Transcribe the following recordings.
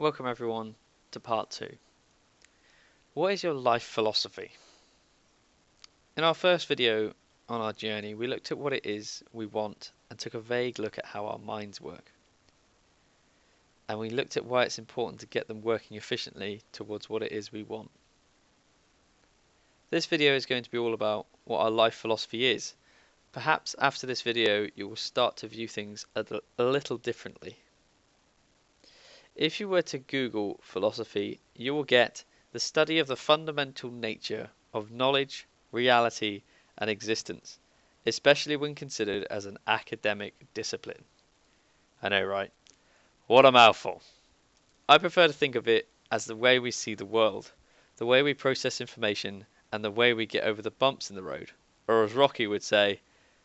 Welcome everyone to part 2. What is your life philosophy? In our first video on our journey, we looked at what it is we want and took a vague look at how our minds work. And we looked at why it's important to get them working efficiently towards what it is we want. This video is going to be all about what our life philosophy is. Perhaps after this video you will start to view things a little differently. If you were to Google philosophy, you will get the study of the fundamental nature of knowledge, reality, and existence, especially when considered as an academic discipline. I know, right? What a mouthful. I prefer to think of it as the way we see the world, the way we process information, and the way we get over the bumps in the road, or as Rocky would say,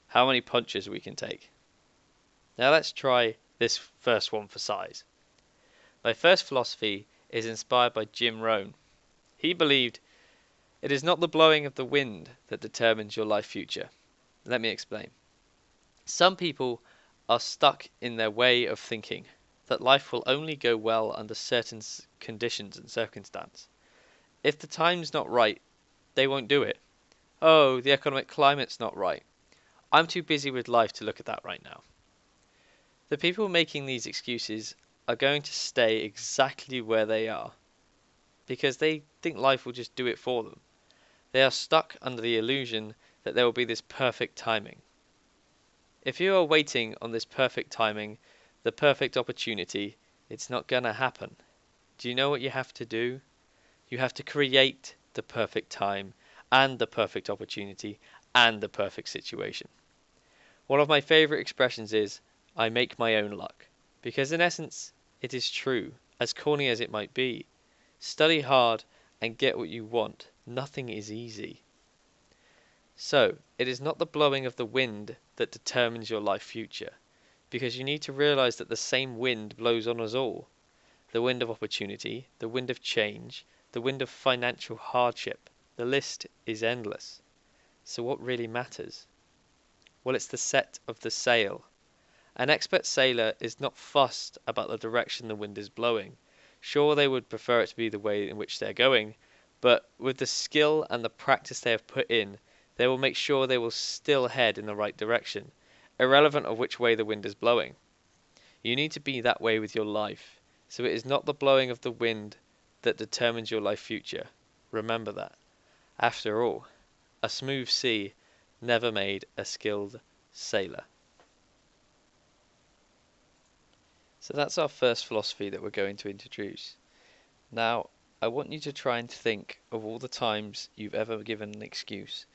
how many punches we can take. Now let's try this first one for size. My first philosophy is inspired by Jim Rohn. He believed it is not the blowing of the wind that determines your life future. Let me explain. Some people are stuck in their way of thinking that life will only go well under certain conditions and circumstances. If the time's not right, they won't do it. Oh, the economic climate's not right. I'm too busy with life to look at that right now. The people making these excuses are going to stay exactly where they are because they think life will just do it for them. They are stuck under the illusion that there will be this perfect timing. If you are waiting on this perfect timing, the perfect opportunity, it's not gonna happen. Do you know what you have to do? You have to create the perfect time and the perfect opportunity and the perfect situation. One of my favorite expressions is, I make my own luck, because in essence, it is true, as corny as it might be. Study hard and get what you want. Nothing is easy. So, it is not the blowing of the wind that determines your life future, because you need to realize that the same wind blows on us all. The wind of opportunity, the wind of change, the wind of financial hardship. The list is endless. So what really matters? Well, it's the set of the sail. An expert sailor is not fussed about the direction the wind is blowing. Sure, they would prefer it to be the way in which they're going, but with the skill and the practice they have put in, they will make sure they will still head in the right direction, irrelevant of which way the wind is blowing. You need to be that way with your life, so it is not the blowing of the wind that determines your life future. Remember that. After all, a smooth sea never made a skilled sailor. So that's our first philosophy that we're going to introduce. Now, I want you to try and think of all the times you've ever given an excuse,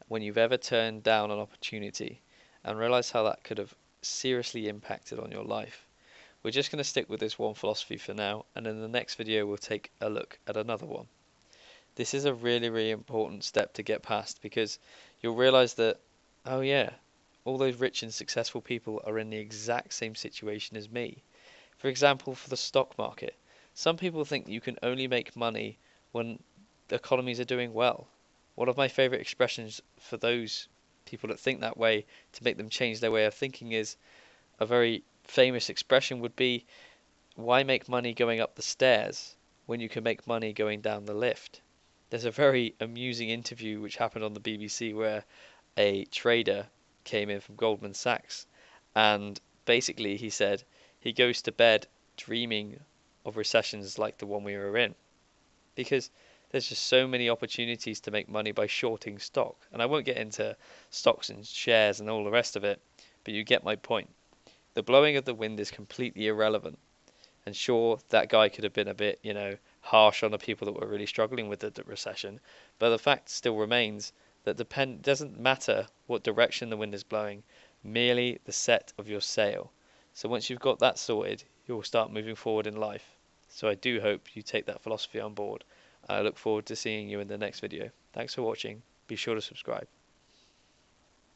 when you've ever turned down an opportunity, and realize how that could have seriously impacted on your life. We're just going to stick with this one philosophy for now, and in the next video we'll take a look at another one. This is a really important step to get past, because you'll realize that, oh yeah, all those rich and successful people are in the exact same situation as me. For example, for the stock market, some people think you can only make money when the economies are doing well. One of my favorite expressions for those people that think that way, to make them change their way of thinking, is a very famous expression would be, why make money going up the stairs when you can make money going down the lift? There's a very amusing interview which happened on the BBC where a trader came in from Goldman Sachs, and basically he said he goes to bed dreaming of recessions like the one we were in, because there's just so many opportunities to make money by shorting stock. And I won't get into stocks and shares and all the rest of it, but you get my point. The blowing of the wind is completely irrelevant. And sure, that guy could have been a bit, harsh on the people that were really struggling with the recession, but the fact still remains that doesn't matter what direction the wind is blowing, merely the set of your sail. So once you've got that sorted, you'll start moving forward in life. So I do hope you take that philosophy on board. I look forward to seeing you in the next video. Thanks for watching. Be sure to subscribe.